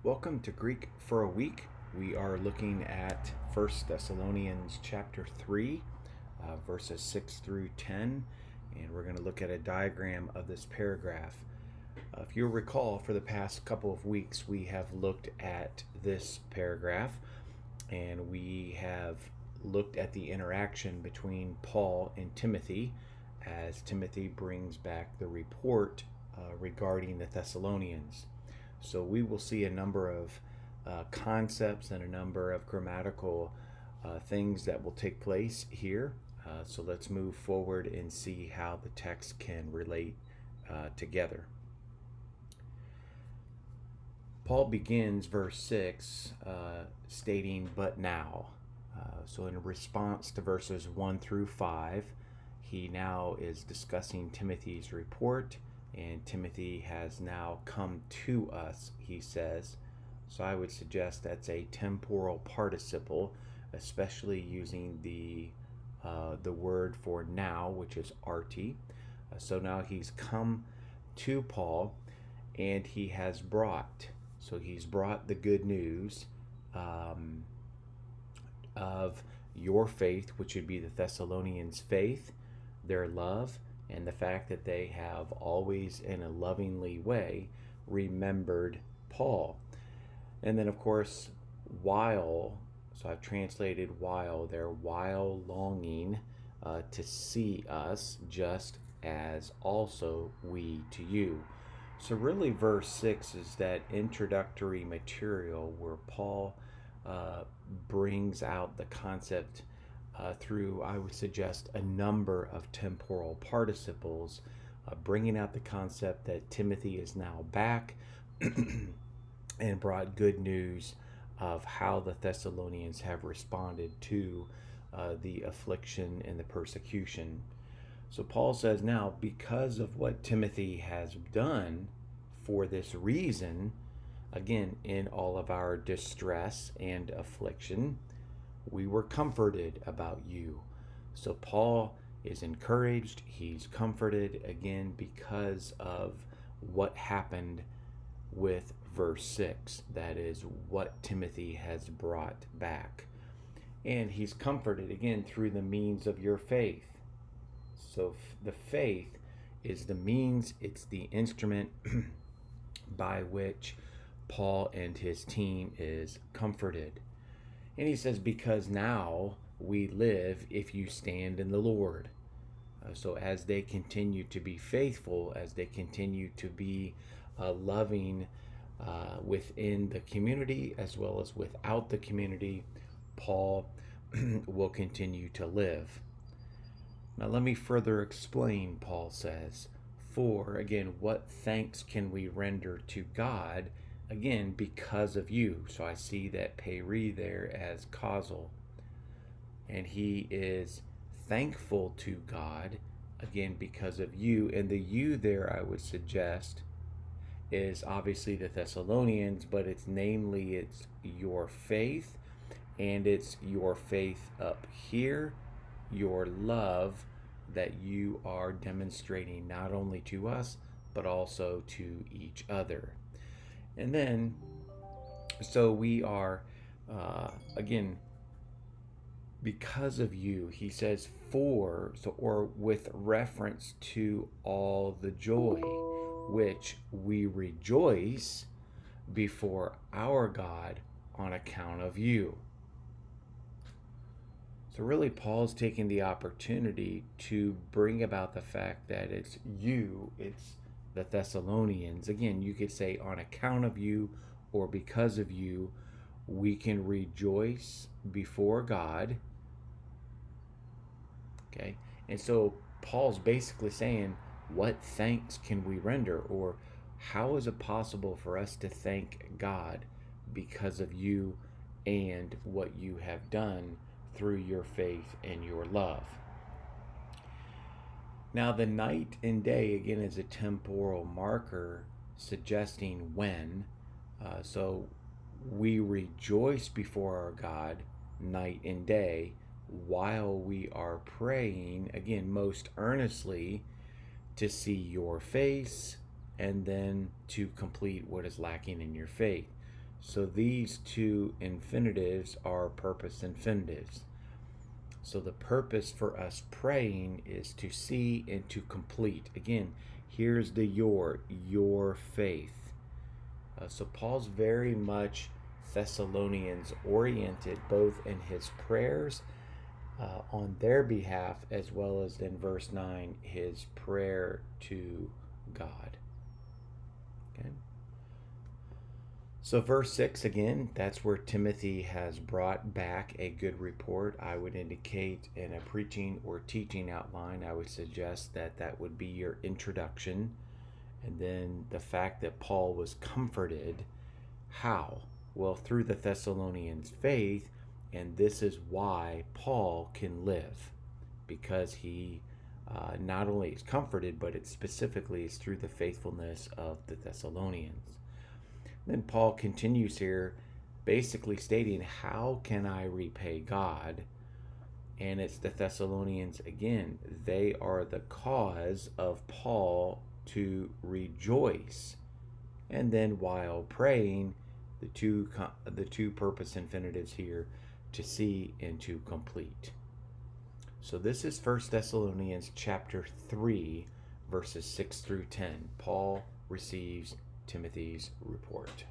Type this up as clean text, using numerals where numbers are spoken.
Welcome to Greek for a Week. We are looking at 1 Thessalonians chapter 3, verses 6 through 10, and we're going to look at a diagram of this paragraph. If you'll recall, for the past couple of weeks, we have looked at this paragraph, and we have looked at the interaction between Paul and Timothy as Timothy brings back the report regarding the Thessalonians. So we will see a number of concepts and a number of grammatical things that will take place here. So let's move forward and see how the text can relate together. Paul begins verse 6 stating, "But now." So in response to verses 1 through 5, he now is discussing Timothy's report. And Timothy has now come to us, he says. So I would suggest that's a temporal participle, especially using the word for now, which is arti. So now he's come to Paul, and he has brought. So he's brought the good news of your faith, which would be the Thessalonians' faith, their love, and the fact that they have always, in a lovingly way, remembered Paul. And then, of course, while, so I've translated while, they're while longing to see us, just as also we to you. So really verse 6 is that introductory material where Paul brings out the concept through, I would suggest, a number of temporal participles, bringing out the concept that Timothy is now back and brought good news of how the Thessalonians have responded to the affliction and the persecution. So Paul says now, because of what Timothy has done, for this reason, again, in all of our distress and affliction, we were comforted about you. So Paul is encouraged, he's comforted, again, because of what happened with verse 6. That is what Timothy has brought back. And he's comforted, again, through the means of your faith. So the faith is the means, it's the instrument by which Paul and his team is comforted. And he says, because now we live if you stand in the Lord. So as they continue to be faithful, as they continue to be loving within the community as well as without the community, Paul will continue to live. Now let me further explain, Paul says. For, again, what thanks can we render to God? Again, because of you. So I see that peri there as causal. And he is thankful to God, again, because of you. And the you there, I would suggest, is obviously the Thessalonians, but it's your faith, and it's your faith up here, your love that you are demonstrating not only to us, but also to each other. And then, so we are, again, because of you, he says, or with reference to all the joy which we rejoice before our God on account of you. So really, Paul's taking the opportunity to bring about the fact that it's you, it's the Thessalonians. Again, you could say on account of you or because of you, we can rejoice before God. Okay, and so Paul's basically saying, what thanks can we render, or how is it possible for us to thank God because of you and what you have done through your faith and your love? Now, the night and day, again, is a temporal marker suggesting when. So we rejoice before our God night and day while we are praying, again, most earnestly, to see your face and then to complete what is lacking in your faith. So these two infinitives are purpose infinitives. So the purpose for us praying is to see and to complete. Again, here's the your faith. So Paul's very much Thessalonians oriented, both in his prayers on their behalf, as well as in verse 9, his prayer to God. Okay. So verse 6, again, that's where Timothy has brought back a good report. I would indicate in a preaching or teaching outline, I would suggest that that would be your introduction. And then the fact that Paul was comforted. How? Well, through the Thessalonians' faith, and this is why Paul can live, because he not only is comforted, but it specifically is through the faithfulness of the Thessalonians. Then Paul continues here, basically stating, how can I repay God? And it's the Thessalonians again. They are the cause of Paul to rejoice. And then while praying, the two purpose infinitives here, to see and to complete. So this is 1 Thessalonians chapter 3, verses 6 through 10. Paul receives Timothy's report.